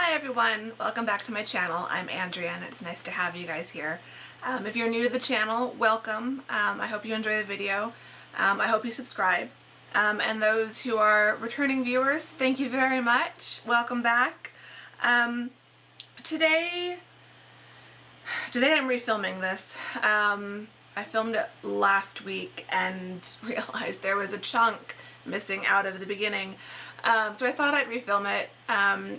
Hi everyone, welcome back to my channel. I'm Andrea and it's nice to have you guys here. If you're new to the channel, welcome. I hope you enjoy the video. I hope you subscribe. And those who are returning viewers, thank you very much. Welcome back. Today I'm refilming this. I filmed it last week and realized there was a chunk missing out of the beginning. So I thought I'd refilm it,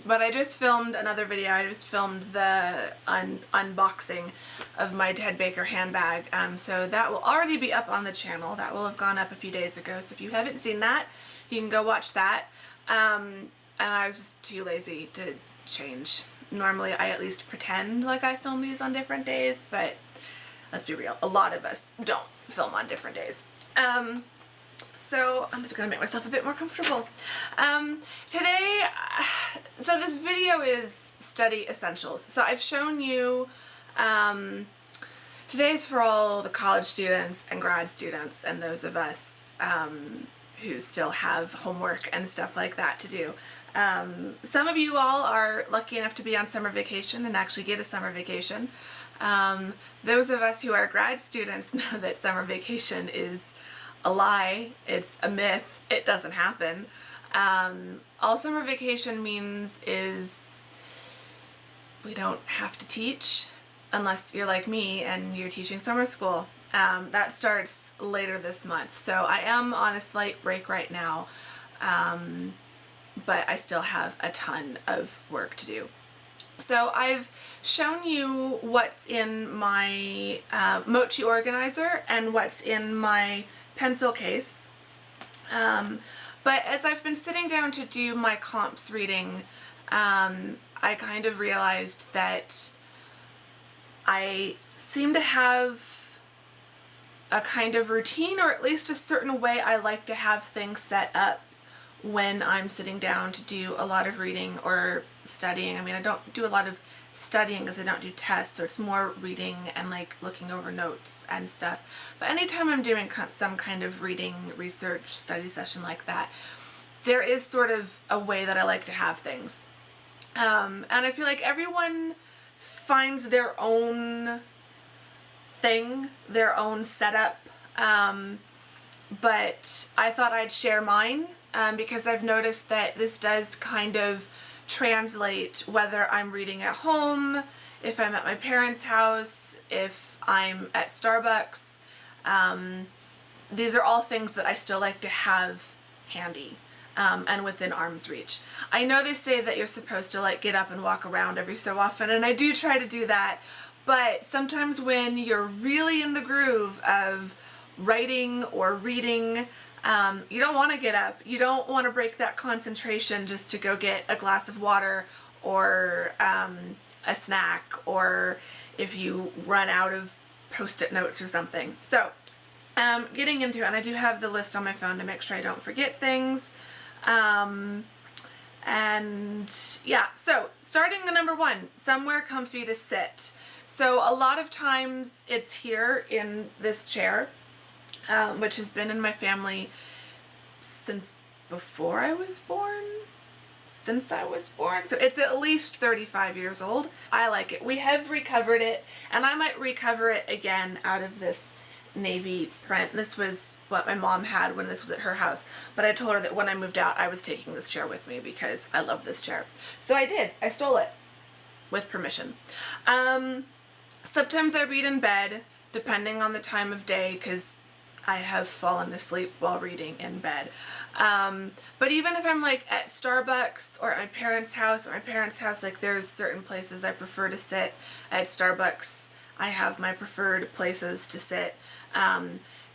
but I just filmed another video. I just filmed the unboxing of my Ted Baker handbag, so that will already be up on the channel. That will have gone up a few days ago, so if you haven't seen that, you can go watch that. And I was just too lazy to change. Normally I at least pretend like I film these on different days, but let's be real, a lot of us don't film on different days. So I'm just gonna make myself a bit more comfortable. Today, so this video is study essentials. So I've shown you, today's for all the college students and grad students and those of us who still have homework and stuff like that to do. Some of you all are lucky enough to be on summer vacation and actually get a summer vacation. Those of us who are grad students know that summer vacation is a lie, it's a myth, it doesn't happen. All summer vacation means is we don't have to teach unless you're like me and you're teaching summer school. That starts later this month, so I am on a slight break right now, but I still have a ton of work to do. So I've shown you what's in my Mochi organizer and what's in my pencil case, but as I've been sitting down to do my comps reading, I kind of realized that I seem to have a kind of routine, or at least a certain way I like to have things set up when I'm sitting down to do a lot of reading or studying. I mean, I don't do a lot of studying because I don't do tests, so it's more reading and like looking over notes and stuff. But anytime I'm doing some kind of reading, research, study session like that, there is sort of a way that I like to have things. And I feel like everyone finds their own thing, their own setup, but I thought I'd share mine because I've noticed that this does kind of translate whether I'm reading at home, if I'm at my parents' house, if I'm at Starbucks. These are all things that I still like to have handy and within arm's reach. I know they say that you're supposed to like get up and walk around every so often, and I do try to do that, but sometimes when you're really in the groove of writing or reading, you don't want to get up. You don't want to break that concentration just to go get a glass of water or a snack, or if you run out of post-it notes or something. So getting into it, and I do have the list on my phone to make sure I don't forget things. And yeah, so starting at number one, somewhere comfy to sit. So a lot of times it's here in this chair, which has been in my family since before I was born. So it's at least 35 years old. I like it. We have recovered it, and I might recover it again out of this navy print. This was what my mom had when this was at her house, but I told her that when I moved out I was taking this chair with me because I love this chair. So I did. I stole it with permission. Sometimes I read in bed, depending on the time of day, because I have fallen asleep while reading in bed. But even if I'm like at Starbucks or at my parents' house, like there's certain places I prefer to sit. At Starbucks, I have my preferred places to sit.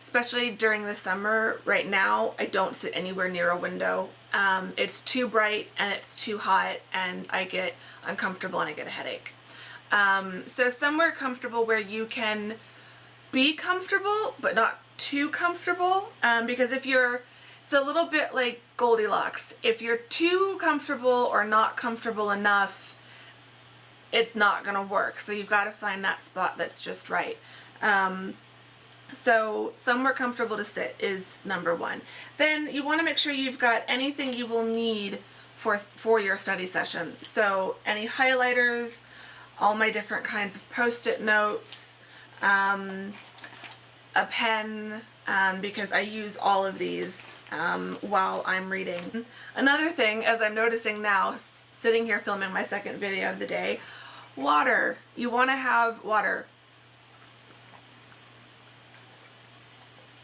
Especially during the summer. Right now, I don't sit anywhere near a window. It's too bright and it's too hot, and I get uncomfortable and I get a headache. So somewhere comfortable where you can be comfortable, but not too comfortable, because if you're, it's a little bit like Goldilocks. If you're too comfortable or not comfortable enough, it's not gonna work. So you've got to find that spot that's just right. So somewhere comfortable to sit is number one. Then you want to make sure you've got anything you will need for your study session. So any highlighters, all my different kinds of post-it notes, a pen, because I use all of these while I'm reading. Another thing, as I'm noticing now, sitting here filming my second video of the day, water. You want to have water.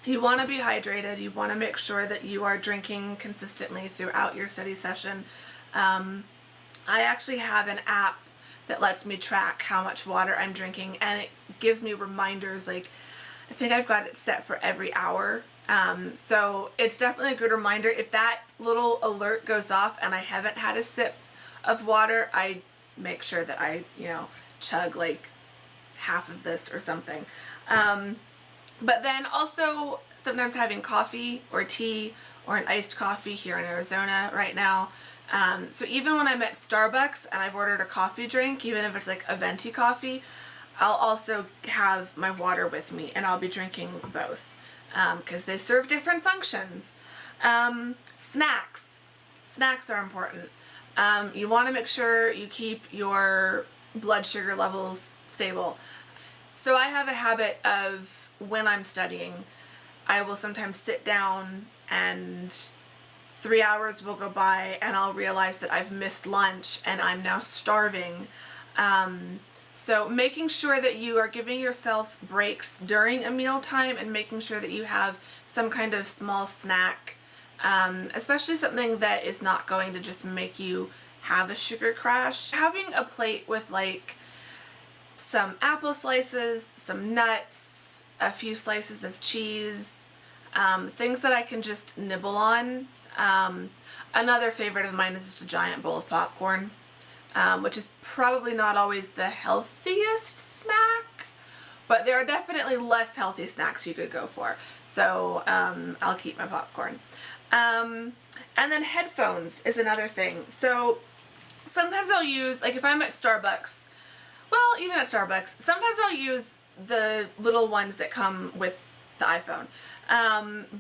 You want to be hydrated. You want to make sure that you are drinking consistently throughout your study session. I actually have an app that lets me track how much water I'm drinking, and it gives me reminders. Like, I think I've got it set for every hour. So it's definitely a good reminder. If that little alert goes off and I haven't had a sip of water, I make sure that I, chug like half of this or something. But then also sometimes having coffee or tea or an iced coffee here in Arizona right now. So even when I'm at Starbucks and I've ordered a coffee drink, even if it's like a venti coffee, I'll also have my water with me, and I'll be drinking both because they serve different functions. Snacks. Snacks are important. You want to make sure you keep your blood sugar levels stable. So I have a habit of, when I'm studying, I will sometimes sit down and 3 hours will go by and I'll realize that I've missed lunch and I'm now starving. So making sure that you are giving yourself breaks during a mealtime and making sure that you have some kind of small snack, especially something that is not going to just make you have a sugar crash. Having a plate with like some apple slices, some nuts, a few slices of cheese, things that I can just nibble on. Another favorite of mine is just a giant bowl of popcorn. Which is probably not always the healthiest snack, but there are definitely less healthy snacks you could go for. So I'll keep my popcorn. And then headphones is another thing. So sometimes I'll use, like if I'm at Starbucks, well, even at Starbucks, sometimes I'll use the little ones that come with the iPhone.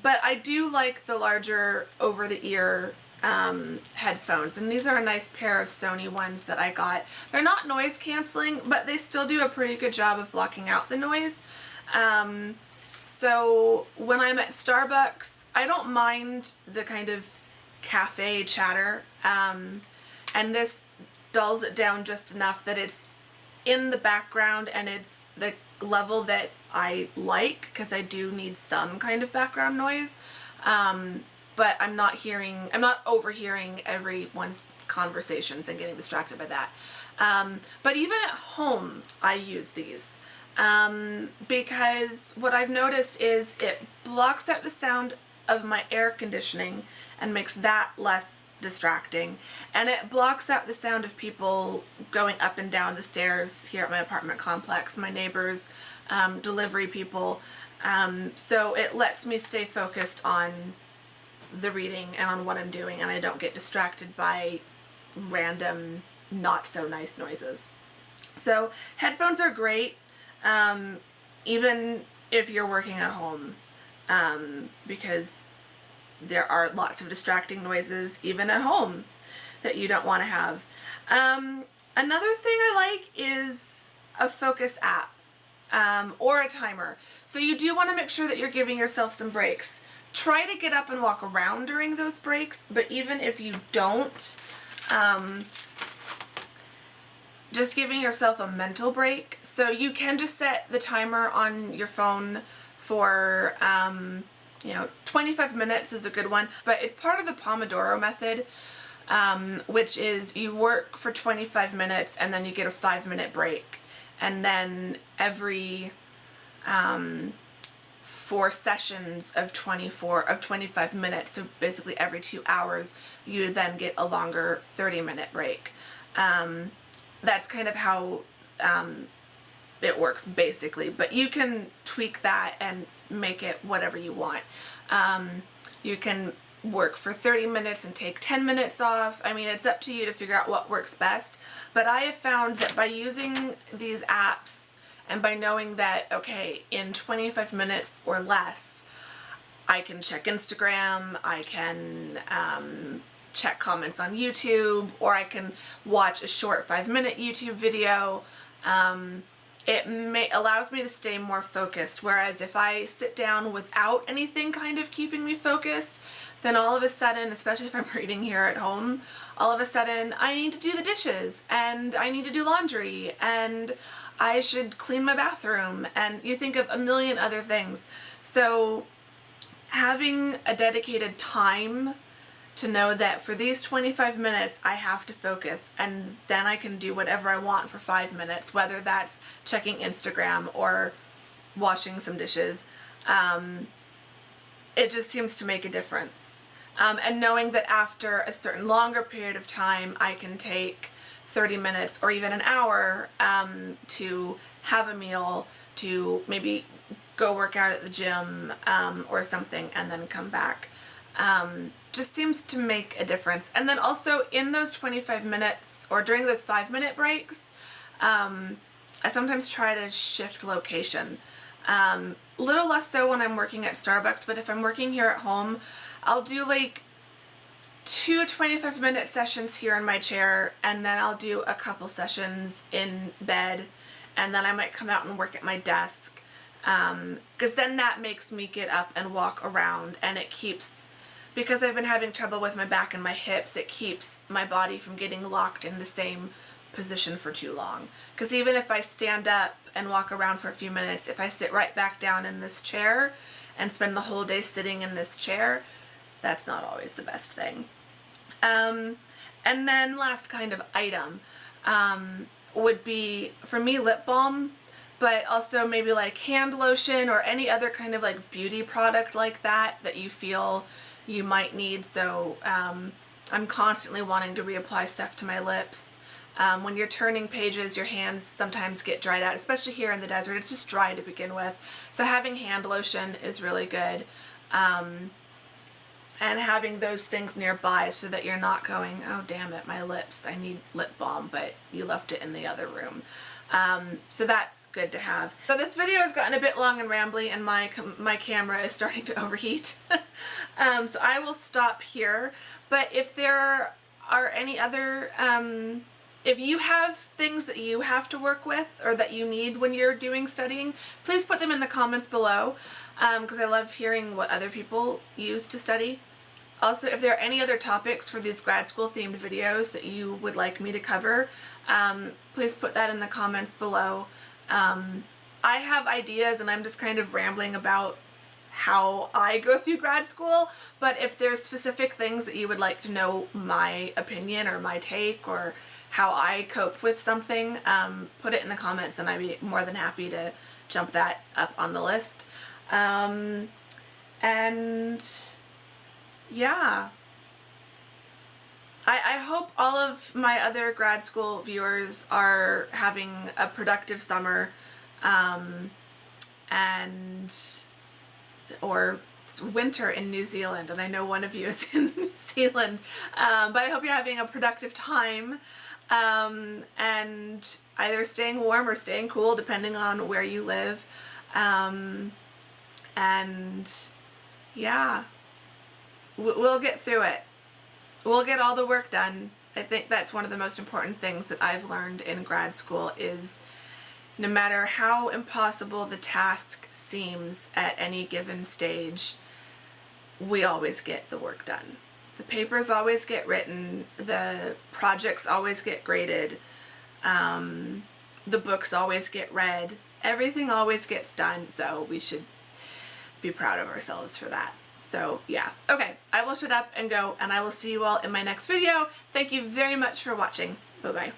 But I do like the larger over-the-ear headphones, and these are a nice pair of Sony ones that I got. They're not noise canceling, but they still do a pretty good job of blocking out the noise. So when I'm at Starbucks, I don't mind the kind of cafe chatter, and this dulls it down just enough that it's in the background and it's the level that I like, because I do need some kind of background noise. But I'm not overhearing everyone's conversations and getting distracted by that. But even at home, I use these. Because what I've noticed is it blocks out the sound of my air conditioning and makes that less distracting. And it blocks out the sound of people going up and down the stairs here at my apartment complex, my neighbors, delivery people. So it lets me stay focused on the reading and on what I'm doing, and I don't get distracted by random not so nice noises. So headphones are great, even if you're working at home, because there are lots of distracting noises even at home that you don't want to have. Another thing I like is a focus app, or a timer. So you do want to make sure that you're giving yourself some breaks. Try to get up and walk around during those breaks, but even if you don't, just giving yourself a mental break. So you can just set the timer on your phone for, 25 minutes is a good one, but it's part of the Pomodoro method, which is you work for 25 minutes and then you get a 5-minute break. And then every, 4 sessions of 25 minutes, so basically every 2 hours, you then get a longer 30-minute break. That's kind of how it works basically, but you can tweak that and make it whatever you want. You can work for 30 minutes and take 10 minutes off. I mean, it's up to you to figure out what works best, but I have found that by using these apps and by knowing that, okay, in 25 minutes or less, I can check Instagram, I can check comments on YouTube, or I can watch a short 5-minute YouTube video. It allows me to stay more focused, whereas if I sit down without anything kind of keeping me focused, then all of a sudden, especially if I'm reading here at home, all of a sudden I need to do the dishes, and I need to do laundry, and I should clean my bathroom, and you think of a million other things. So having a dedicated time to know that for these 25 minutes I have to focus, and then I can do whatever I want for 5 minutes, whether that's checking Instagram or washing some dishes. It just seems to make a difference. And knowing that after a certain longer period of time I can take 30 minutes or even an hour to have a meal, to maybe go work out at the gym or something, and then come back. Just seems to make a difference. And then also in those 25 minutes or during those 5-minute breaks, I sometimes try to shift location. Little less so when I'm working at Starbucks, but if I'm working here at home, I'll do like 2 25-minute sessions here in my chair, and then I'll do a couple sessions in bed, and then I might come out and work at my desk, because then that makes me get up and walk around, and it keeps, because I've been having trouble with my back and my hips, it keeps my body from getting locked in the same position for too long. Because even if I stand up and walk around for a few minutes, if I sit right back down in this chair and spend the whole day sitting in this chair, that's not always the best thing. And then last kind of item would be, for me, lip balm, but also maybe like hand lotion or any other kind of like beauty product like that that you feel you might need. So I'm constantly wanting to reapply stuff to my lips. When you're turning pages, your hands sometimes get dried out, especially here in the desert. It's just dry to begin with. So having hand lotion is really good. And having those things nearby so that you're not going, oh damn it, my lips, I need lip balm, but you left it in the other room. So that's good to have. So this video has gotten a bit long and rambly, and my camera is starting to overheat. So I will stop here, but if there are any other, if you have things that you have to work with or that you need when you're doing studying, please put them in the comments below, because I love hearing what other people use to study. Also, if there are any other topics for these grad school themed videos that you would like me to cover, please put that in the comments below. I have ideas and I'm just kind of rambling about how I go through grad school, but if there's specific things that you would like to know my opinion or my take or how I cope with something, put it in the comments and I'd be more than happy to jump that up on the list. And yeah, I hope all of my other grad school viewers are having a productive summer, or it's winter in New Zealand, and I know one of you is in New Zealand, but I hope you're having a productive time, and either staying warm or staying cool depending on where you live, and yeah. We'll get through it. We'll get all the work done. I think that's one of the most important things that I've learned in grad school is no matter how impossible the task seems at any given stage, we always get the work done. The papers always get written, the projects always get graded, the books always get read, everything always gets done, so we should be proud of ourselves for that. So yeah, okay, I will shut up and go, and I will see you all in my next video. Thank you very much for watching. Bye-bye.